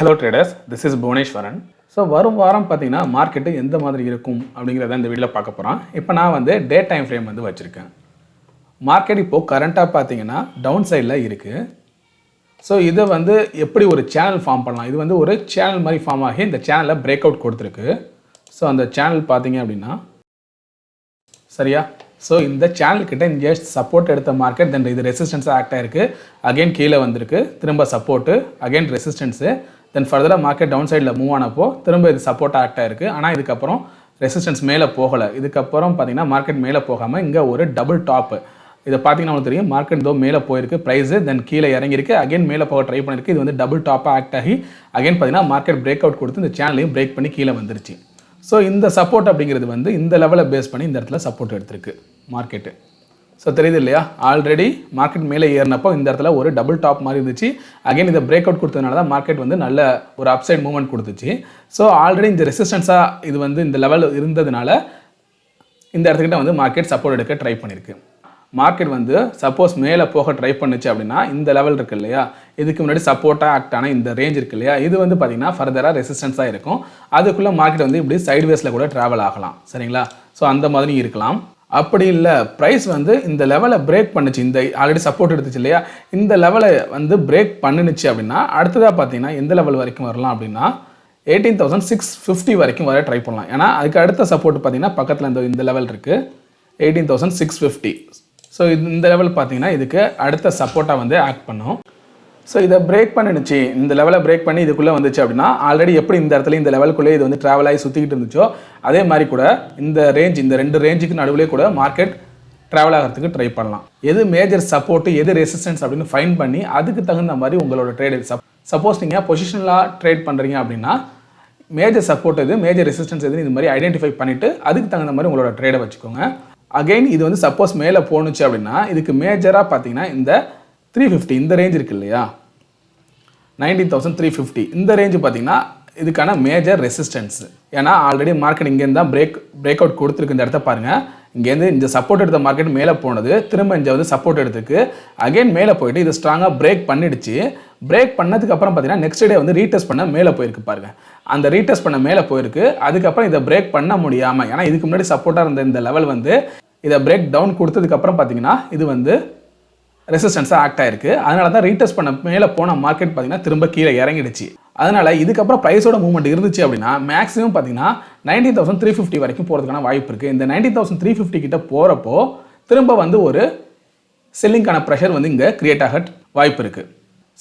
Hello traders, this is Bhuvaneshwaran. So வரும் வாரம் பார்த்தீங்கன்னா மார்க்கெட்டு எந்த மாதிரி இருக்கும் அப்படிங்கிறத இந்த வீடியோவில் பார்க்க போகிறோம். இப்போ நான் வந்து டே டைம் ஃப்ரேம் வந்து வச்சுருக்கேன். மார்க்கெட் இப்போது கரண்ட்டாக பார்த்தீங்கன்னா டவுன் சைடில் இருக்குது. ஸோ இதை வந்து எப்படி ஒரு சேனல் ஃபார்ம் பண்ணலாம், இது வந்து ஒரு சேனல் மாதிரி ஃபார்ம் ஆகி இந்த சேனலில் பிரேக் அவுட் கொடுத்துருக்கு. ஸோ அந்த சேனல் பார்த்தீங்க அப்படின்னா சரியா, ஸோ இந்த சேனல்கிட்ட இங்கே சப்போர்ட் எடுத்த மார்க்கெட் தென் இது ரெசிஸ்டன்ஸாக ஆக்ட் ஆகிருக்கு, அகெயின் கீழே வந்திருக்கு, திரும்ப சப்போர்ட்டு, அகெயின் ரெசிஸ்டன்ஸு, தென் ஃபர்தராக மார்க்கெட் டவுன் சைடில் மூவ் ஆனப்போ திரும்ப இது சப்போர்ட்டாக ஆக்ட் ஆகிருக்கு. ஆனால் இதுக்கப்புறம் ரெசிஸ்டன்ஸ் மேலே போகலை. இதுக்கப்புறம் பார்த்தீங்கன்னா மார்க்கெட் மேலே போகாமல் இங்கே ஒரு டபுள் டாப்பு, இதை பார்த்தீங்கன்னா உங்களுக்கு தெரியும், மார்க்கெட் இதோ மேலே போயிருக்கு ப்ரைஸு, தென் கீழே இறங்கியிருக்கு, அகைன் மேலே போக ட்ரை பண்ணியிருக்கு. இது வந்து டபுள் டாப்பாக ஆக்ட் ஆகி அகைன் பார்த்தீங்கன்னா மார்க்கெட் பிரேக் அவுட் கொடுத்து இந்த சேனலையும் பிரேக் பண்ணி கீழே வந்துருச்சு. ஸோ இந்த சப்போர்ட் அப்படிங்கிறது வந்து இந்த லெவலை பேஸ் பண்ணி இந்த இடத்துல சப்போர்ட் எடுத்திருக்கு மார்க்கெட்டு. ஸோ தெரியுது இல்லையா, ஆல்ரெடி மார்க்கெட் மேலே ஏறினப்போ இந்த இடத்துல ஒரு டபுள் டாப் மாதிரி இருந்துச்சு, அகைன் இதை பிரேக் அவுட் கொடுத்ததுனால தான் மார்க்கெட் வந்து நல்ல ஒரு அப்சைட் மூவ்மெண்ட் கொடுத்துச்சு. ஸோ ஆல்ரெடி இந்த ரெசிஸ்டன்ஸாக இது வந்து இந்த லெவல் இருந்ததுனால இந்த இடத்துக்கிட்ட வந்து மார்க்கெட் சப்போர்ட் எடுக்க ட்ரை பண்ணியிருக்கு. மார்க்கெட் வந்து சப்போஸ் மேலே போக ட்ரை பண்ணுச்சு அப்படின்னா இந்த லெவல் இருக்குது இல்லையா, இதுக்கு முன்னாடி சப்போர்ட்டாக ஆக்ட் ஆன இந்த ரேஞ்ச் இருக்குது இல்லையா, இது வந்து பார்த்திங்கன்னா ஃபர்தராக ரெசிஸ்டன்ஸாக இருக்கும். அதுக்குள்ளே மார்க்கெட் வந்து இப்படி சைட்வேஸில் கூட ட்ராவல் ஆகலாம். சரிங்களா, ஸோ அந்த மாதிரி இருக்கலாம். அப்படி இல்லை, ப்ரைஸ் வந்து இந்த லெவலை பிரேக் பண்ணுச்சு, இந்த ஆல்ரெடி சப்போர்ட் எடுத்துச்சு இல்லையா, இந்த லெவலை வந்து பிரேக் பண்ணுச்சு அப்படின்னா அடுத்ததாக பார்த்தீங்கன்னா எந்த லெவல் வரைக்கும் வரலாம் அப்படின்னா 18,650 வரைக்கும் வர ட்ரை பண்ணலாம். ஏன்னா அதுக்கு அடுத்த சப்போர்ட் பார்த்தீங்கன்னா பக்கத்தில் இந்த லெவல் இருக்குது 18,650. ஸோ இந்த லெவல் பார்த்தீங்கன்னா இதுக்கு அடுத்த சப்போர்ட்டாக வந்து ஆக்ட் பண்ணும். ஸோ இதை பிரேக் பண்ணிடுச்சு, இந்த லெவலை பிரேக் பண்ணி இதுக்குள்ளே வந்துச்சு அப்படின்னா ஆல்ரெடி எப்படி இந்த இடத்துல இந்த லெவலுக்குள்ளே இது வந்து ட்ராவல் ஆகி சுற்றிக்கிட்டு இருந்துச்சோ அதே மாதிரி கூட இந்த ரேஞ்ச், இந்த ரெண்டு ரேஞ்சுக்கு நடுவிலே கூட மார்க்கெட் ட்ராவல் ஆகிறதுக்கு ட்ரை பண்ணலாம். எது மேஜர் சப்போர்ட்டு எது ரெசிஸ்டன்ஸ் அப்படின்னு ஃபைன் பண்ணி அதுக்கு தகுந்த மாதிரி உங்களோட ட்ரேடு சப்போஸ் நீங்கள் பொசிஷனலாக ட்ரேட் பண்ணுறீங்க அப்படின்னா மேஜர் சப்போர்ட் எது மேஜர் ரெசிஸ்டன்ஸ் எதுன்னு இது மாதிரி ஐடென்டிஃபை பண்ணிவிட்டு அதுக்கு தகுந்த மாதிரி உங்களோட ட்ரேடை வச்சுக்கோங்க. அகெயின் இது வந்து சப்போஸ் மேலே போணுச்சு அப்படின்னா இதுக்கு மேஜராக பார்த்தீங்கன்னா இந்த 350 இந்த ரேஞ்ச் இருக்குது இல்லையா, 19,350 இந்த ரேஞ்சு பார்த்தீங்கன்னா இதுக்கான மேஜர் ரெசிஸ்டன்ஸ். ஏன்னா ஆல்ரெடி மார்க்கெட் இங்கேருந்து தான் பிரேக் அவுட் கொடுத்துருக்கு. இந்த இடத்த பாருங்கள், இங்கேருந்து இந்த சப்போர்ட் எடுத்த மார்க்கெட் மேலே போனது, திரும்ப இங்கே வந்து சப்போர்ட் எடுத்துருக்கு, அகைன் மேலே போயிட்டு இது ஸ்ட்ராங்காக பிரேக் பண்ணிடுச்சு. பிரேக் பண்ணதுக்கு அப்புறம் பார்த்தீங்கன்னா நெக்ஸ்ட் டே வந்து ரீடெஸ்ட் பண்ண மேலே போயிருக்கு பாருங்கள், அந்த ரீடெஸ்ட் பண்ண மேலே போயிருக்கு. அதுக்கப்புறம் இதை பிரேக் பண்ண முடியாமல், ஏன்னா இதுக்கு முன்னாடி சப்போர்ட்டாக இருந்த இந்த லெவல் வந்து இதை பிரேக் டவுன் கொடுத்ததுக்கப்புறம் பார்த்தீங்கன்னா இது வந்து ரெசிஸ்டன்ஸாக ஆக்ட் ஆயிருக்கு. அதனால தான் ரீடெஸ்ட் பண்ண மேலே போன மார்க்கெட் பார்த்தீங்கன்னா திரும்ப கீழே இறங்கிடுச்சு. அதனால் இதுக்கப்புறம் ப்ரைஸோட மூவ்மெண்ட் இருந்துச்சு அப்படின்னா மேக்ஸிமம் பார்த்தீங்கன்னா 19,350 வரைக்கும் போகிறதுக்கான வாய்ப்பு இருக்குது. இந்த 19,350 கிட்ட போகிறப்போ திரும்ப வந்து ஒரு செல்லிங்கான ப்ரெஷர் வந்து இங்கே கிரியேட் ஆக வாய்ப்பு இருக்குது.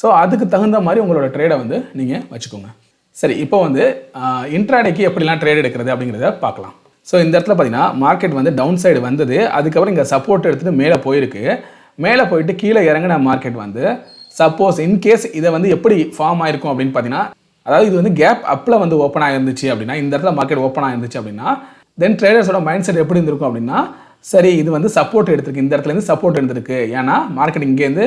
ஸோ அதுக்கு தகுந்த மாதிரி உங்களோட ட்ரேடை வந்து நீங்கள் வச்சுக்கோங்க. சரி, இப்போ வந்து இன்ட்ராடேக்கு எப்படிலாம் ட்ரேட் எடுக்கிறது அப்படிங்கிறத பார்க்கலாம். ஸோ இந்த இடத்துல பார்த்தீங்கன்னா மார்க்கெட் வந்து டவுன் சைடு வந்தது, அதுக்கப்புறம் இங்கே சப்போர்ட் எடுத்துகிட்டு மேலே போயிருக்கு, மேலே போயிட்டு கீழே இறங்கின மார்க்கெட் வந்து சப்போஸ் இன்கேஸ் இதை வந்து எப்படி ஃபார்ம் ஆயிருக்கும் அப்படின்னு பார்த்தீங்கன்னா, அதாவது இது வந்து கேப் அப்பில் வந்து ஓப்பன் ஆகிருந்துச்சு அப்படின்னா, இந்த இடத்துல மார்க்கெட் ஓப்பன் ஆகிருந்துச்சு அப்படின்னா தென் ட்ரேடர்ஸோட மைண்ட் செட் எப்படி இருந்திருக்கும் அப்படின்னா, சரி இது வந்து சப்போர்ட் எடுத்திருக்கு, இந்த இடத்துலேருந்து சப்போர்ட் எடுத்திருக்கு, ஏன்னா மார்க்கெட் இங்கேருந்து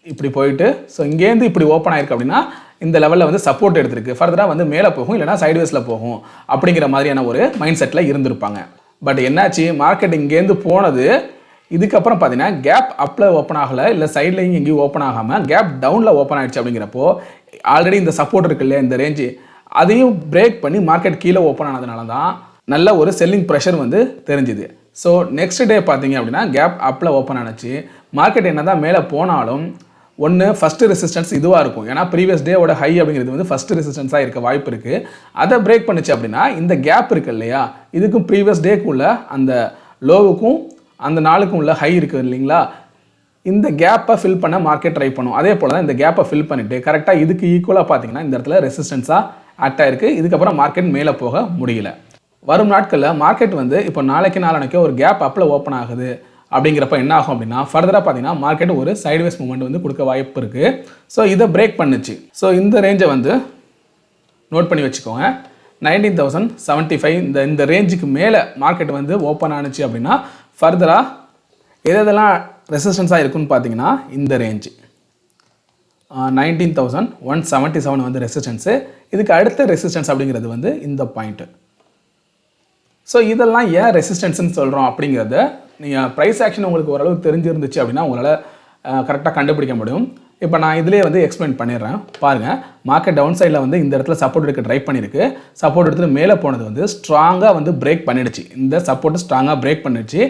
இப்படி போயிட்டு ஸோ இங்கேருந்து இப்படி ஓப்பன் ஆயிருக்கு அப்படின்னா இந்த லெவலில் வந்து சப்போர்ட் எடுத்திருக்கு, ஃபர்தராக வந்து மேலே போகும் இல்லைனா சைட்வேஸில் போகும் அப்படிங்கிற மாதிரியான ஒரு மைண்ட் செட்டில் இருந்திருப்பாங்க. பட் என்னாச்சு, மார்க்கெட் இங்கேருந்து போனது இதுக்கப்புறம் பார்த்தீங்கன்னா கேப் அப்பில் ஓப்பன் ஆகலை, இல்லை சைட்லையும் எங்கேயும் ஓப்பன் ஆகாமல் கேப் டவுனில் ஓப்பன் ஆகிடுச்சு. அப்படிங்கிறப்போ ஆல்ரெடி இந்த சப்போர்ட் இருக்கு இல்லையா இந்த ரேஞ்சு, அதையும் பிரேக் பண்ணி மார்க்கெட் கீழே ஓப்பன் ஆனதுனால தான் நல்ல ஒரு செல்லிங் ப்ரெஷர் வந்து தெரிஞ்சுது. ஸோ நெக்ஸ்ட் டே பார்த்தீங்க அப்படின்னா கேப் அப்பில் ஓப்பன் ஆனிச்சு. மார்க்கெட் என்ன தான் மேலே போனாலும் ஒன்று ஃபஸ்ட்டு ரெசிஸ்டன்ஸ் இதுவாக இருக்கும், ஏன்னா ப்ரீவியஸ் டேவோட ஹை அப்படிங்கிறது வந்து ஃபஸ்ட்டு ரெசிஸ்டன்ஸாக இருக்க வாய்ப்பு இருக்குது. அதை பிரேக் பண்ணிச்சு அப்படின்னா இந்த கேப் இருக்குது இல்லையா, இதுக்கும் ப்ரீவியஸ் டேக்குள்ள அந்த லோவுக்கும் அந்த நாளுக்கும் உள்ள ஹை இருக்குது இல்லைங்களா, இந்த கேப்பை ஃபில் பண்ண மார்க்கெட் ட்ரை பண்ணும். அதே போல் தான் இந்த கேப்பை ஃபில் பண்ணிவிட்டு கரெக்டாக இதுக்கு ஈக்குவலாக பார்த்தீங்கன்னா இந்த இடத்துல ரெசிஸ்டன்ஸாக ஆக்ட் ஆகிருக்கு. இதுக்கப்புறம் மார்க்கெட் மேலே போக முடியல. வரும் நாட்களில் மார்க்கெட் வந்து இப்போ நாளைக்கோ ஒரு கேப் அப்பில் ஓப்பன் ஆகுது அப்படிங்கிறப்ப என்ன ஆகும் அப்படின்னா ஃபர்தராக பார்த்தீங்கன்னா மார்க்கெட் ஒரு சைட்வேஸ் மூவ்மெண்ட் வந்து கொடுக்க வாய்ப்பு இருக்குது. ஸோ இதை பிரேக் பண்ணுச்சு. ஸோ இந்த ரேஞ்சை வந்து நோட் பண்ணி வச்சுக்கோங்க, 19,075 இந்த ரேஞ்சுக்கு மேலே மார்க்கெட் வந்து ஓப்பன் ஆனிச்சு அப்படின்னா ஃபர்தராக எதெல்லாம் ரெசிஸ்டன்ஸாக இருக்குன்னு பார்த்தீங்கன்னா இந்த ரேஞ்சு 19,177 வந்து ரெசிஸ்டன்ஸு, இதுக்கு அடுத்த ரெசிஸ்டன்ஸ் அப்படிங்கிறது வந்து இந்த பாயிண்ட்டு. ஸோ இதெல்லாம் ஏன் ரெசிஸ்டன்ஸ்னு சொல்கிறோம் அப்படிங்கிறத நீங்கள் ப்ரைஸ் ஆக்ஷன் உங்களுக்கு ஓரளவு தெரிஞ்சிருந்துச்சு அப்படின்னா உங்களால் கரெக்டாக கண்டுபிடிக்க முடியும். இப்போ நான் இதிலே வந்து எக்ஸ்பிளைன் பண்ணிடுறேன் பாருங்கள். மார்க்கெட் டவுன் சைடில் வந்து இந்த இடத்துல சப்போர்ட் எடுக்க ட்ரை பண்ணியிருக்கு. சப்போர்ட் எடுத்து மேலே போனது வந்து ஸ்ட்ராங்காக வந்து பிரேக் பண்ணிடுச்சு. இந்த சப்போர்ட்டு ஸ்ட்ராங்காக பிரேக் பண்ணிடுச்சு.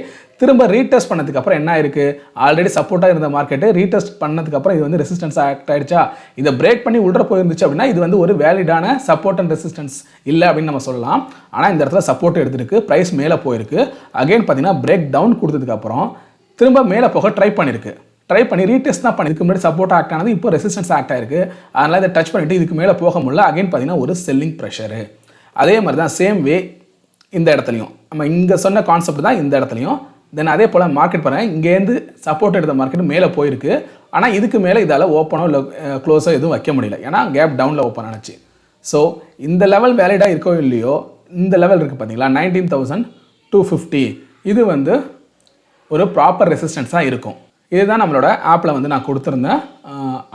திரும்ப ரீடெஸ்ட் பண்ணதுக்கப்புறம் என்ன ஆயிருக்கு, ஆல்ரெடி சப்போர்ட்டாக இருந்த மார்க்கெட்டு ரீடெஸ்ட் பண்ணதுக்கப்புறம் இது வந்து ரெசிஸ்டன்ஸ் ஆக்ட் ஆகிடுச்சா. இதை பிரேக் பண்ணி உள்ள போயிருந்துச்சு அப்படின்னா இது வந்து ஒரு வேலிடான சப்போர்ட் அண்ட் ரெசிஸ்டன்ஸ் இல்லை அப்படின்னு நம்ம சொல்லலாம். ஆனால் இந்த இடத்துல சப்போர்ட் எடுத்துருக்கு, ப்ரைஸ் மேலே போயிருக்கு. அகைன் பார்த்தீங்கன்னா பிரேக் டவுன் கொடுத்ததுக்கப்புறம் திரும்ப மேலே போக ட்ரை பண்ணியிருக்கு. ட்ரை பண்ணி ரீடெஸ்ட் தான் பண்ணி இதுக்கு முன்னாடி சப்போர்ட் ஆக்ட் ஆனது இப்போ ரெசிஸ்டன்ஸ் ஆக்ட் ஆயிருக்கு. அதனால் இதை டச் பண்ணிவிட்டு இதுக்கு மேலே போக முடியல. அகைன் பார்த்தீங்கன்னா ஒரு செல்லிங் ப்ரெஷரு. அதே மாதிரி தான் சேம் வே இந்த இடத்துலையும் நம்ம இங்கே சொன்ன கான்செப்ட் தான் இந்த இடத்துலையும். தென் அதே போல் மார்க்கெட் பாருங்கள், இங்கேருந்து சப்போர்ட் எடுத்த மார்க்கெட் மேலே போயிருக்கு. ஆனால் இதுக்கு மேலே இதால் ஓப்பனோ இல்லை க்ளோஸோ எதுவும் வைக்க முடியல, ஏன்னா கேப் டவுனில் ஓப்பன் ஆனிச்சு. ஸோ இந்த லெவல் வேலிடாக இருக்கோ இல்லையோ, இந்த லெவல் இருக்குது பார்த்தீங்களா 19,250, இது வந்து ஒரு ப்ராப்பர் ரெசிஸ்டன்ஸாக இருக்கும். இதுதான் நம்மளோட ஆப்பில் வந்து நான் கொடுத்துருந்தேன்.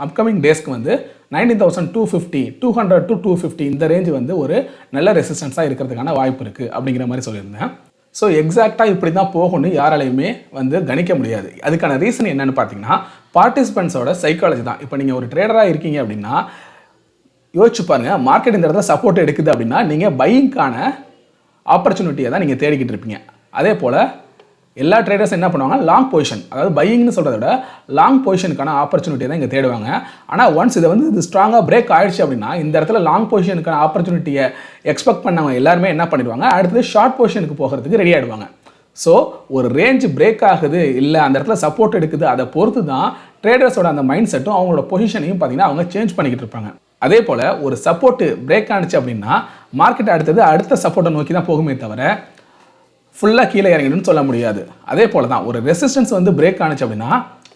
அப்கமிங் டேஸ்க்கு வந்து 19,250, 200 to 250 இந்த ரேஞ்சு வந்து ஒரு நல்ல ரெசிஸ்டன்ஸாக இருக்கிறதுக்கான வாய்ப்பு இருக்குது அப்படிங்கிற மாதிரி சொல்லியிருந்தேன். ஸோ எக்ஸாக்டாக இப்படி தான் போகணும்னு யாராலையுமே வந்து கணிக்க முடியாது. அதுக்கான ரீசன் என்னென்னு பார்த்தீங்கன்னா பார்ட்டிசிபெண்ட்ஸோட சைக்காலஜி தான். இப்போ நீங்கள் ஒரு ட்ரேடராக இருக்கீங்க அப்படின்னா யோசிச்சு பாருங்கள், மார்க்கெட் இந்த இடத்துல சப்போர்ட் எடுக்குது அப்படின்னா நீங்கள் பையிங்கான ஆப்பர்ச்சுனிட்டியை தான் நீங்கள் தேடிக்கிட்டு இருப்பீங்க. அதே போல் எல்லா ட்ரேடர்ஸ் என்ன பண்ணுவாங்க, லாங் பொசிஷன், அதாவது பையிங்னு சொல்கிறத விட லாங் பொசிஷனுக்கான ஆப்பர்ச்சுனிட்டியை தான் இங்கே தேடுவாங்க. ஆனால் ஒன்ஸ் இதை வந்து இது ஸ்ட்ராங்காக பிரேக் ஆகிடுச்சு அப்படின்னா இந்த இடத்துல லாங் பொசிஷனுக்கான ஆப்பர்ச்சுனிட்டியை எக்ஸ்பெக்ட் பண்ணவங்க எல்லாருமே என்ன பண்ணிடுவாங்க, அடுத்தது ஷார்ட் பொசிஷனுக்கு போகிறதுக்கு ரெடி ஆகிடுவாங்க. ஸோ ஒரு ரேஞ்ச் பிரேக் ஆகுது இல்லை அந்த இடத்துல சப்போர்ட் எடுக்குது, அதை பொறுத்து தான் ட்ரேடர்ஸோட அந்த மைண்ட் செட்டும் அவங்களோட பொசிஷனையும் பார்த்தீங்கன்னா அவங்க சேஞ்ச் பண்ணிக்கிட்டு இருப்பாங்க. அதே போல் ஒரு சப்போர்ட்டு பிரேக் ஆனிச்சு அப்படின்னா மார்க்கெட் அடுத்த சப்போர்ட்டை நோக்கி தான் போகுமே தவிர ஃபுல்லாக கீழே இறங்கிடுன்னு சொல்ல முடியாது. அதே போல் தான் ஒரு ரெசிஸ்டன்ஸ் வந்து பிரேக் ஆனிச்சு அப்படின்னா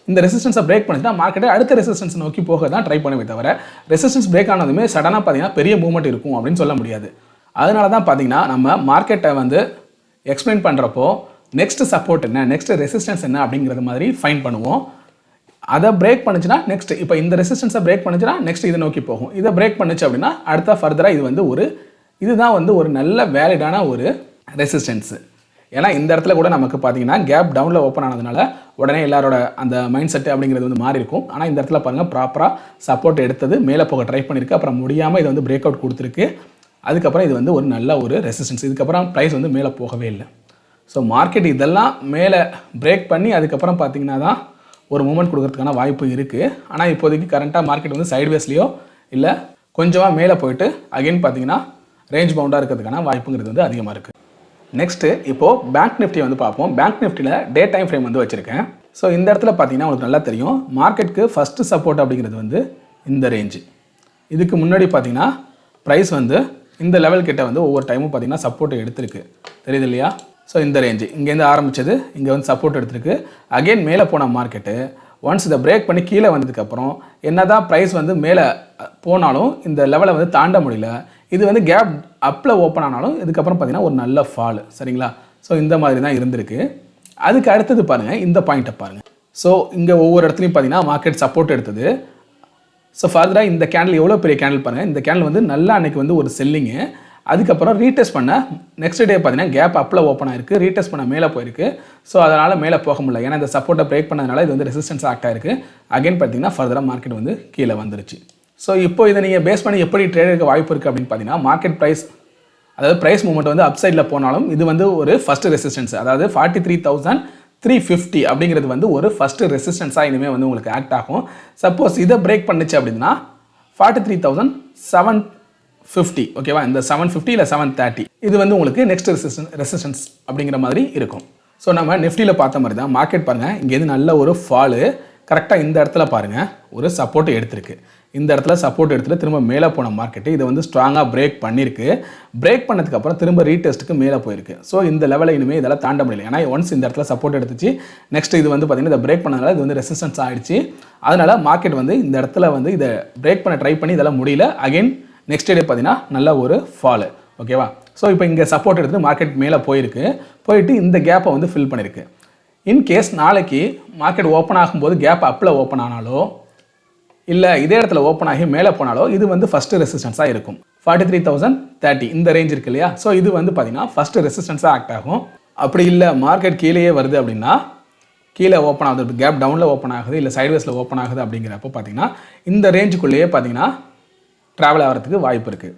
இந்த ரெசிஸ்டன்ஸை பிரேக் பண்ணிச்சுன்னா மார்க்கெட்டை அடுத்த ரெசிஸ்டன்ஸ் நோக்கி போக தான் ட்ரை பண்ணுமே தவிர ரெசிஸ்டன்ஸ் பிரேக் ஆனதுமே சடனாக பார்த்தீங்கன்னா பெரிய மூவ்மெண்ட் இருக்கும் அப்படின்னு சொல்ல முடியாது. அதனால தான் பார்த்தீங்கன்னா நம்ம மார்க்கெட்டை வந்து எக்ஸ்பிளைன் பண்ணுறப்போ நெக்ஸ்ட் சப்போர்ட் என்ன, நெக்ஸ்ட் ரெசிஸ்டன்ஸ் என்ன அப்படிங்கிறது மாதிரி ஃபைன் பண்ணுவோம். அதை பிரேக் பண்ணுச்சுன்னா நெக்ஸ்ட், இப்போ இந்த ரெசிஸ்டன்ஸை பிரேக் பண்ணுச்சுன்னா நெக்ஸ்ட் இதை நோக்கி போகும். இதை பிரேக் பண்ணுச்சு அப்படின்னா அடுத்த ஃபர்தராக இது வந்து இதுதான் வந்து ஒரு நல்ல வேலிடான ஒரு ரெசிஸ்டன்ஸு. ஏன்னா இந்த இடத்துல கூட நமக்கு பார்த்தீங்கன்னா கேப் டவுனில் ஓப்பன் ஆனதுனால உடனே எல்லாரோட அந்த மைண்ட் செட்டு அப்படிங்கிறது வந்து மாறி இருக்கும். ஆனால் இந்த இடத்துல பாருங்கள் ப்ராப்பராக சப்போர்ட் எடுத்தது மேலே போக ட்ரை பண்ணியிருக்கு, அப்புறம் முடியாமல் இது வந்து பிரேக் அவுட் கொடுத்துருக்கு. அதுக்கப்புறம் இது வந்து ஒரு நல்ல ஒரு ரெசிஸ்டன்ஸ். இதுக்கப்புறம் ப்ரைஸ் வந்து மேலே போகவே இல்லை. ஸோ மார்க்கெட் இதெல்லாம் மேலே பிரேக் பண்ணி அதுக்கப்புறம் பார்த்தீங்கன்னா தான் ஒரு மூமெண்ட் கொடுக்கறதுக்கான வாய்ப்பு இருக்குது. ஆனால் இப்போதைக்கு கரண்ட்டாக மார்க்கெட் வந்து சைட்வேஸ்லையோ இல்லை கொஞ்சமாக மேலே போயிட்டு அகைன் பார்த்தீங்கன்னா ரேஞ்ச் பவுண்டாக இருக்கிறதுக்கான வாய்ப்புங்கிறது வந்து அதிகமாக இருக்குது. நெக்ஸ்ட்டு இப்போது பேங்க் நிஃப்டி வந்து பார்ப்போம். பேங்க் நிஃப்டியில் டே டைம் ஃப்ரேம் வந்து வச்சுருக்கேன். ஸோ இந்த இடத்துல பார்த்தீங்கன்னா உங்களுக்கு நல்லா தெரியும் மார்க்கெட்டுக்கு ஃபஸ்ட்டு சப்போர்ட் அப்படிங்கிறது வந்து இந்த ரேஞ்சு. இதுக்கு முன்னாடி பார்த்தீங்கன்னா ப்ரைஸ் வந்து இந்த லெவல் கிட்ட வந்து ஒவ்வொரு டைமும் பார்த்தீங்கன்னா சப்போர்ட் எடுத்திருக்கு, தெரியுது இல்லையா. ஸோ இந்த ரேஞ்சு இங்கேருந்து ஆரம்பித்தது இங்கே வந்து சப்போர்ட் எடுத்திருக்கு. அகெயின் மேலே போன மார்க்கெட்டு ஒன்ஸ் இதை பிரேக் பண்ணி கீழே வந்ததுக்கப்புறம் என்ன தான் ப்ரைஸ் வந்து மேலே போனாலும் இந்த லெவலை வந்து தாண்ட முடியல. இது வந்து கேப் அப்பில் ஓப்பன் ஆனாலும் இதுக்கப்புறம் பார்த்தீங்கன்னா ஒரு நல்ல ஃபால், சரிங்களா. ஸோ இந்த மாதிரி தான் இருந்திருக்கு. அதுக்கு அடுத்தது பாருங்கள், இந்த பாயிண்ட்டை பாருங்கள். ஸோ இங்கே ஒவ்வொரு இடத்துலையும் பார்த்தீங்கன்னா மார்க்கெட் சப்போர்ட் எடுத்தது. ஸோ ஃபர்தராக இந்த கேண்டில் எவ்வளோ பெரிய கேண்டில் பாருங்கள். இந்த கேண்டில் வந்து நல்லா அன்றைக்கி வந்து ஒரு செல்லிங்கு. அதுக்கப்புறம் ரீடெஸ்ட் பண்ண நெக்ஸ்ட் டே பார்த்தீங்கன்னா கேப் அப்பில் ஓப்பன் ஆயிருக்கு, ரீடெஸ்ட் பண்ண மேலே போயிருக்கு. ஸோ அதனால் மேலே போக முடியல, ஏன்னா இந்த சப்போர்ட்டை பிரேக் பண்ணதுனால இது வந்து ரெசிஸ்டன்ஸ் ஆக்ட் ஆயிருக்கு. அகைன் பார்த்தீங்கன்னா ஃபர்தராக மார்க்கெட் வந்து கீழே வந்துருச்சு. ஸோ இப்போ இதை நீங்கள் பேஸ் பண்ணி எப்படி ட்ரேடுக்கு வாய்ப்பு இருக்குது அப்படின்னு பார்த்தீங்கன்னா மார்க்கெட் ப்ரைஸ், அதாவது ப்ரைஸ் மூவ்மெண்ட் வந்து அப் சைடில் போனாலும் இது வந்து ஒரு ஃபஸ்ட்டு ரெசிஸ்டன்ஸ், அதாவது 43,350 அப்படிங்கிறது வந்து ஒரு ஃபஸ்ட்டு ரெசிஸ்டன்ஸாக இனிமேல் வந்து உங்களுக்கு ஆக்ட் ஆகும். சப்போஸ் இதை பிரேக் பண்ணுச்சு அப்படின்னா 43,750, ஓகேவா. இந்த 750 இல்லை 730 இது வந்து உங்களுக்கு நெக்ஸ்ட் ரெசிஸ்டன்ஸ் அப்படிங்கிற மாதிரி இருக்கும். ஸோ நம்ம நிஃப்டியில் பார்த்த மாதிரி தான் மார்க்கெட் பாருங்கள், இங்கேருந்து நல்ல ஒரு ஃபாலு கரெக்டாக இந்த இடத்துல பாருங்கள் ஒரு சப்போர்ட் எடுத்திருக்கு. இந்த இடத்துல சப்போர்ட் எடுத்துகிட்டு திரும்ப மேலே போன மார்க்கெட்டு இதை வந்து ஸ்ட்ராங்காக பிரேக் பண்ணியிருக்கு. பிரேக் பண்ணதுக்கப்புறம் திரும்ப ரீடெஸ்ட்டுக்கு மேலே போயிருக்கு. ஸோ இந்த லெவலை இனிமேல் இதெல்லாம் தாண்ட முடியல, ஏன்னா ஒன்ஸ் இந்த இடத்துல சப்போர்ட் எடுத்துச்சு நெக்ஸ்ட் இது வந்து பார்த்திங்கன்னா இதை பிரேக் பண்ணதுனால இது வந்து ரெசிஸ்டன்ஸ் ஆகிடுச்சு. அதனால் மார்க்கெட் வந்து இந்த இடத்துல வந்து இதை பிரேக் பண்ண ட்ரை பண்ணி இதெல்லாம் முடியல. அகைன் நெக்ஸ்ட் டே பார்த்தீங்கன்னா நல்ல ஒரு ஃபாலு, ஓகேவா. ஸோ இப்போ இங்கே சப்போர்ட் எடுத்து மார்க்கெட் மேலே போயிட்டு இந்த கேப்பை வந்து ஃபில் பண்ணியிருக்கு. இன்கேஸ் நாளைக்கு மார்க்கெட் ஓப்பன் ஆகும்போது கேப் அப்பில் ஓப்பன் ஆனாலோ இல்லை இதே இடத்துல ஓப்பன் ஆகி மேலே போனாலோ இது வந்து ஃபஸ்ட்டு ரெசிஸ்டன்ஸாக இருக்கும். 43,030 இந்த ரேஞ்ச் இருக்கு இல்லையா. ஸோ இது வந்து பார்த்தீங்கன்னா ஃபஸ்ட்டு ரெசிஸ்டன்ஸாக ஆக்ட் ஆகும். அப்படி இல்லை மார்க்கெட் கீழேயே வருது அப்படின்னா கீழே ஓப்பன் ஆகுது, கேப் டவுனில் ஓப்பன் ஆகுது, இல்லை சைட்வேஸில் ஓப்பன் ஆகுது அப்படிங்கிறப்போ பார்த்தீங்கன்னா இந்த ரேஞ்சுக்குள்ளேயே பார்த்தீங்கன்னா ட்ராவல் ஆகிறதுக்கு வாய்ப்பு இருக்குது.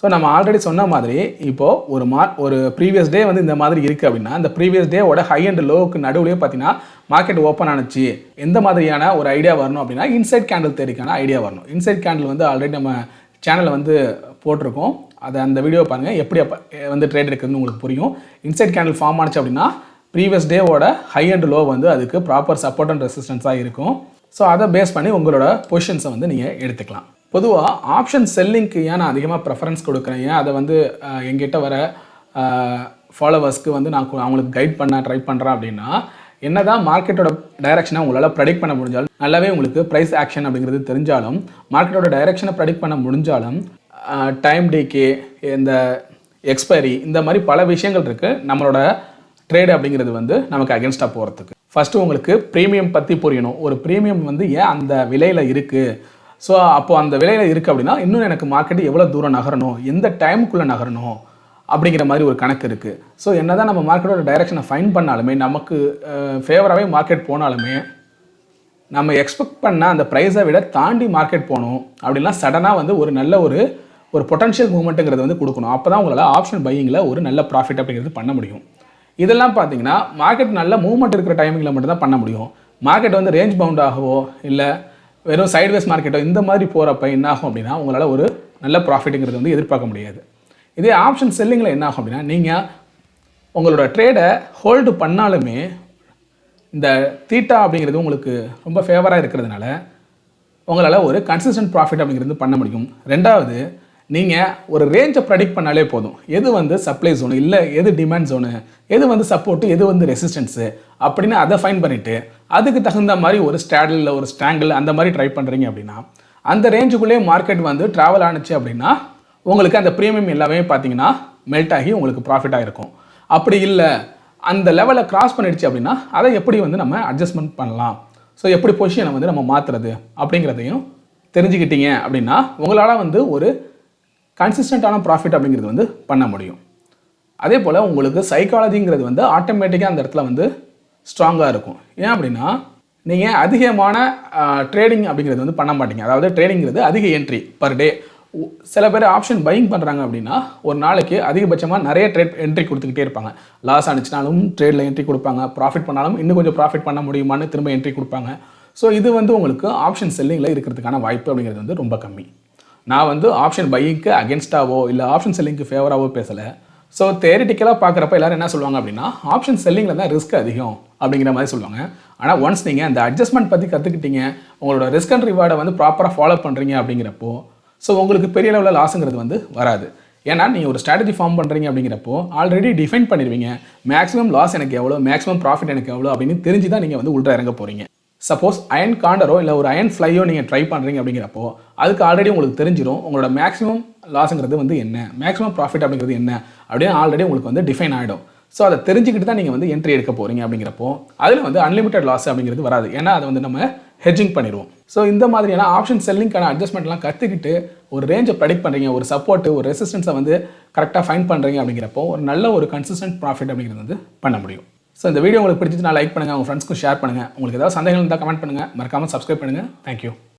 ஸோ நம்ம ஆல்ரெடி சொன்ன மாதிரி இப்போது ஒரு ப்ரீவியஸ் டே வந்து இந்த மாதிரி இருக்குது அப்படின்னா இந்த ப்ரீவியஸ் டேவோட ஹை அண்ட் லோவுக்கு நடுவுலேயே பார்த்தீங்கன்னா மார்க்கெட் ஓப்பன் ஆனிச்சு. எந்த மாதிரியான ஒரு ஐடியா வரணும் அப்படின்னா இன்சைட் கேண்டில் தேரிக்கான ஐடியா வரணும். இன்சைட் கேண்டில் வந்து ஆல்ரெடி நம்ம சேனலில் வந்து போட்டிருக்கோம். அந்த வீடியோ பாருங்கள், எப்படி வந்து ட்ரேட் இருக்குதுன்னு உங்களுக்கு புரியும். இன்சைட் கேண்டில் ஃபார்ம் ஆனிச்சு அப்படின்னா ப்ரீவியஸ் டேவோட ஹை அண்ட் லோ வந்து அதுக்கு ப்ராப்பர் சப்போர்ட் அண்ட் ரெசிஸ்டன்ஸாக இருக்கும். ஸோ அதை பேஸ் பண்ணி உங்களோட பொசிஷன்ஸை வந்து நீங்கள் எடுத்துக்கலாம். பொதுவாக ஆப்ஷன் செல்லிங்க்கு ஏன் நான் அதிகமாக ப்ரெஃபரன்ஸ் கொடுக்குறேன், ஏன் அதை வந்து எங்கிட்ட வர ஃபாலோவர்ஸ்க்கு வந்து நான் அவங்களுக்கு கைட் பண்ண ட்ரை பண்ணுறேன் அப்படின்னா, என்ன தான் மார்க்கெட்டோட டைரெக்ஷனை உங்களால் ப்ரெடிக்ட் பண்ண முடிஞ்சாலும், நல்லாவே உங்களுக்கு ப்ரைஸ் ஆக்ஷன் அப்படிங்கிறது தெரிஞ்சாலும், மார்க்கெட்டோட டைரெக்ஷனை ப்ரெடிக்ட் பண்ண முடிஞ்சாலும் டைம் டேக்கே, இந்த எக்ஸ்பைரி, இந்த மாதிரி பல விஷயங்கள் இருக்குது நம்மளோட ட்ரேடு அப்படிங்கிறது வந்து நமக்கு அகென்ஸ்டாக போகிறதுக்கு. ஃபஸ்ட்டு உங்களுக்கு ப்ரீமியம் பற்றி புரியணும். ஒரு ப்ரீமியம் வந்து ஏன் அந்த விலையில் இருக்குது, ஸோ அப்போது அந்த விலையில் இருக்குது அப்படின்னா இன்னும் எனக்கு மார்க்கெட்டு எவ்வளோ தூரம் நகரணும், எந்த டைமுக்குள்ளே நகரணும் அப்படிங்கிற மாதிரி ஒரு கணக்கு இருக்குது. ஸோ என்ன தான் நம்ம மார்க்கெட்டோட டைரெக்ஷனை ஃபைன் பண்ணாலுமே, நமக்கு ஃபேவராகவே மார்க்கெட் போனாலுமே, நம்ம எக்ஸ்பெக்ட் பண்ண அந்த ப்ரைஸை விட தாண்டி மார்க்கெட் போகணும் அப்படின்னா சடனாக வந்து ஒரு நல்ல ஒரு பொட்டன்ஷியல் மூவ்மெண்ட்டுங்கிறது வந்து கொடுக்கணும். அப்போ தான் உங்களால் ஆப்ஷன் பையிங்கில் ஒரு நல்ல ப்ராஃபிட் அப்படிங்கிறது பண்ண முடியும். இதெல்லாம் பார்த்தீங்கன்னா மார்க்கெட் நல்ல மூவ்மெண்ட் இருக்கிற டைமிங்கில் மட்டும் தான் பண்ண முடியும். மார்க்கெட் வந்து ரேஞ்ச் பவுண்ட் ஆகவோ இல்லை வெறும் சைட்வேஸ் மார்க்கெட்டோ இந்த மாதிரி போகிறப்ப என்ன ஆகும் அப்படின்னா உங்களால் ஒரு நல்ல ப்ராஃபிட்டுங்கிறது வந்து எதிர்பார்க்க முடியாது. இதே ஆப்ஷன் செல்லிங்கில் என்ன ஆகும் அப்படின்னா நீங்கள் உங்களோட ட்ரேடை ஹோல்டு பண்ணாலுமே இந்த தீட்டா அப்படிங்கிறது உங்களுக்கு ரொம்ப ஃபேவராக இருக்கிறதுனால உங்களால் ஒரு கன்சிஸ்டன்ட் ப்ராஃபிட் அப்படிங்கிறது பண்ண முடியும். ரெண்டாவது, நீங்கள் ஒரு ரேஞ்சை ப்ரெடிக்ட் பண்ணாலே போதும். எது வந்து சப்ளை ஜோனு, இல்லை எது டிமாண்ட் ஜோனு, எது வந்து சப்போர்ட்டு, எது வந்து ரெசிஸ்டன்ஸு அப்படின்னு அதை ஃபைன் பண்ணிவிட்டு அதுக்கு தகுந்த மாதிரி ஒரு ஸ்டாடில் இல்லை ஒரு ஸ்டாங்கிள் அந்த மாதிரி ட்ரை பண்ணுறீங்க அப்படின்னா அந்த ரேஞ்சுக்குள்ளேயே மார்க்கெட் வந்து ட்ராவல் ஆனிச்சு அப்படின்னா உங்களுக்கு அந்த ப்ரீமியம் எல்லாமே பார்த்தீங்கன்னா மெல்ட் ஆகி உங்களுக்கு ப்ராஃபிட்டாக இருக்கும். அப்படி இல்லை அந்த லெவலை கிராஸ் பண்ணிடுச்சு அப்படின்னா அதை எப்படி வந்து நம்ம அட்ஜஸ்ட்மெண்ட் பண்ணலாம், ஸோ எப்படி பொசிஷனை வந்து நம்ம மாற்றுறது அப்படிங்கிறதையும் தெரிஞ்சுக்கிட்டீங்க அப்படின்னா உங்களால் வந்து ஒரு கன்சிஸ்டண்ட்டான ப்ராஃபிட் அப்படிங்கிறது வந்து பண்ண முடியும். அதே போல் உங்களுக்கு சைக்காலஜிங்கிறது வந்து ஆட்டோமேட்டிக்காக அந்த இடத்துல வந்து ஸ்ட்ராங்காக இருக்கும். ஏன் அப்படின்னா நீங்கள் அதிகமான ட்ரேடிங் அப்படிங்கிறது வந்து பண்ண மாட்டீங்க. அதாவது ட்ரேடிங்கிறது அதிக என்ட்ரி பர் டே. சில பேர் ஆப்ஷன் பையிங் பண்ணுறாங்க அப்படின்னா ஒரு நாளைக்கு அதிகபட்சமாக நிறைய என்ட்ரி கொடுத்துக்கிட்டே இருப்பாங்க. லாஸ் ஆனிச்சுனாலும் ட்ரேடில் என்ட்ரி கொடுப்பாங்க, ப்ராஃபிட் பண்ணாலும் இன்னும் கொஞ்சம் ப்ராஃபிட் பண்ண முடியுமான்னு திரும்ப என்ட்ரி கொடுப்பாங்க. ஸோ இது வந்து உங்களுக்கு ஆப்ஷன் செல்லிங்கில் இருக்கிறதுக்கான வாய்ப்பு அப்படிங்கிறது வந்து ரொம்ப கம்மி. நான் வந்து ஆப்ஷன் பையிங்க்கு அகென்ஸ்டாவோ இல்லை ஆப்ஷன் செல்லிங்க்கு ஃபேவராகவோ பேசலை. ஸோ தேரிட்டிக்கலாக பார்க்குறப்ப எல்லோரும் என்ன சொல்லுவாங்க அப்படின்னா ஆப்ஷன் செல்லிங்கில் தான் ரிஸ்க் அதிகம் அப்படிங்கிற மாதிரி சொல்லுவாங்க. ஆனால் ஒன்ஸ் நீங்கள் அந்த அட்ஜஸ்ட்மெண்ட் பற்றி கற்றுக்கிட்டீங்க, உங்களோட ரிஸ்க் அண்ட் ரிவார்டை வந்து ப்ராப்பராக ஃபாலோ பண்ணுறீங்க அப்படிங்கிறப்போ ஸோ உங்களுக்கு பெரிய லெவலில் லாஸுங்கிறது வந்து வராது. ஏன்னா நீங்கள் ஒரு ஸ்ட்ராட்டஜி ஃபார்ம் பண்ணுறீங்க அப்படிங்கிறப்போ ஆல்ரெடி டிஃபைன் பண்ணிடுவீங்க. மேக்ஸிமம் லாஸ் எனக்கு எவ்வளோ, மேக்ஸிமம் ப்ராஃபிட் எனக்கு எவ்வளோ அப்படின்னு தெரிஞ்சு தான் நீங்கள் வந்து உள்ள இறங்க போகிறீங்க. சப்போஸ் அயன் காண்டரோ இல்லை ஒரு அயன் ஃப்ளையோ நீங்கள் ட்ரை பண்ணுறீங்க அப்படிங்கிறப்போ அதுக்கு ஆல்ரெடி உங்களுக்கு தெரிஞ்சிடும் உங்களோட மேக்ஸிமம் லாஸுங்கிறது வந்து என்ன, மேக்ஸிமம் ப்ராஃபிட் அப்படிங்கிறது என்ன அப்படின்னு ஆல்ரெடி உங்களுக்கு வந்து டிஃபைன் ஆகிடும். ஸோ அதை தெரிஞ்சுக்கிட்டு தான் நீங்கள் வந்து என்ட்ரி எடுக்க போகிறீங்க அப்படிங்கிறப்போ அதில் வந்து அன்லிமிட்டட் லாஸ் அப்படிங்கிறது வராது. ஏன்னா அதை வந்து நம்ம ஹெட்ஜிங் பண்ணிடுவோம். ஸோ இந்த மாதிரியான ஆப்ஷன் செல்லிங்கான அட்ஜஸ்ட்மெண்ட்லாம் கற்றுக்கிட்டு ஒரு ரேஞ்சை ப்ரெடிக்ட் பண்ணுறீங்க, ஒரு சப்போர்ட்டு ஒரு ரெசிஸ்டன்ஸை வந்து கரெக்டாக ஃபைன் பண்ணுறீங்க அப்படிங்கிறப்போ ஒரு நல்ல ஒரு கன்சிஸ்டன்ட் ப்ராஃபிட் அப்படிங்கிறது வந்து பண்ண முடியும். ஸோ இந்த வீடியோ உங்களுக்கு பிடிச்சிட்டு நான் லைக் பண்ணுங்கள், உங்கள் ஃப்ரெண்ட்ஸ்க்கும் ஷேர் பண்ணுங்கள். உங்களுக்கு ஏதாவது சந்தேகங்கள் இருந்தால் கமெண்ட் பண்ணுங்கள், மறக்காமல் சப்ஸ்கிரைப் பண்ணுங்கள். தேங்க்யூ.